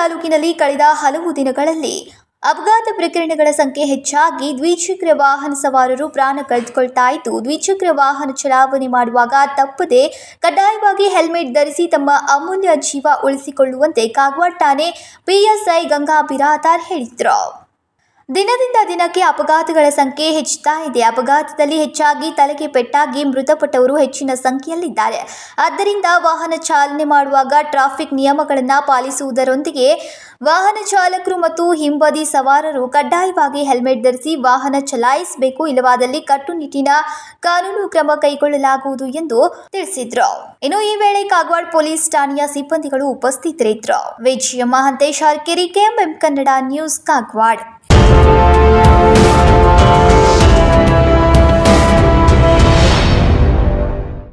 ತಾಲೂಕಿನಲ್ಲಿ ಕಳೆದ ಹಲವು ದಿನಗಳಲ್ಲಿ ಅಪಘಾತ ಪ್ರಕರಣಗಳ ಸಂಖ್ಯೆ ಹೆಚ್ಚಾಗಿ ದ್ವಿಚಕ್ರ ವಾಹನ ಸವಾರರು ಪ್ರಾಣ ಕಳೆದುಕೊಳ್ತಾ ಇದ್ದು, ದ್ವಿಚಕ್ರ ವಾಹನ ಚಲಾವಣೆ ಮಾಡುವಾಗ ತಪ್ಪದೆ ಕಡ್ಡಾಯವಾಗಿ ಹೆಲ್ಮೆಟ್ ಧರಿಸಿ ತಮ್ಮ ಅಮೂಲ್ಯ ಜೀವ ಉಳಿಸಿಕೊಳ್ಳುವಂತೆ ಕಾಗವಾಡ ಠಾಣೆ ಪಿಎಸ್ಐ ಗಂಗಾ ಬಿರಾದಾರ್ ಹೇಳಿದರು. ದಿನದಿಂದ ದಿನಕ್ಕೆ ಅಪಘಾತಗಳ ಸಂಖ್ಯೆ ಹೆಚ್ಚುತ್ತಾ ಇದೆ. ಅಪಘಾತದಲ್ಲಿ ಹೆಚ್ಚಾಗಿ ತಲೆಗೆ ಪೆಟ್ಟಾಗಿ ಮೃತಪಟ್ಟವರು ಹೆಚ್ಚಿನ ಸಂಖ್ಯೆಯಲ್ಲಿದ್ದಾರೆ. ಆದ್ದರಿಂದ ವಾಹನ ಚಾಲನೆ ಮಾಡುವಾಗ ಟ್ರಾಫಿಕ್ ನಿಯಮಗಳನ್ನು ಪಾಲಿಸುವುದರೊಂದಿಗೆ ವಾಹನ ಚಾಲಕರು ಮತ್ತು ಹಿಂಬದಿ ಸವಾರರು ಕಡ್ಡಾಯವಾಗಿ ಹೆಲ್ಮೆಟ್ ಧರಿಸಿ ವಾಹನ ಚಲಾಯಿಸಬೇಕು. ಇಲ್ಲವಾದಲ್ಲಿ ಕಟ್ಟುನಿಟ್ಟಿನ ಕಾನೂನು ಕ್ರಮ ಕೈಗೊಳ್ಳಲಾಗುವುದು ಎಂದು ತಿಳಿಸಿದರು. ಇನ್ನು ಈ ವೇಳೆ ಕಾಗವಾಡ ಪೊಲೀಸ್ ಠಾಣೆಯ ಸಿಬ್ಬಂದಿಗಳು ಉಪಸ್ಥಿತರಿದ್ದರು. ವಿಜಯ ಮಹಾಂತೇಶ್, ಹರಕೆರೆ, ಕೆಎಂಎಂ ಕನ್ನಡ ನ್ಯೂಸ್, ಕಾಗವಾಡ.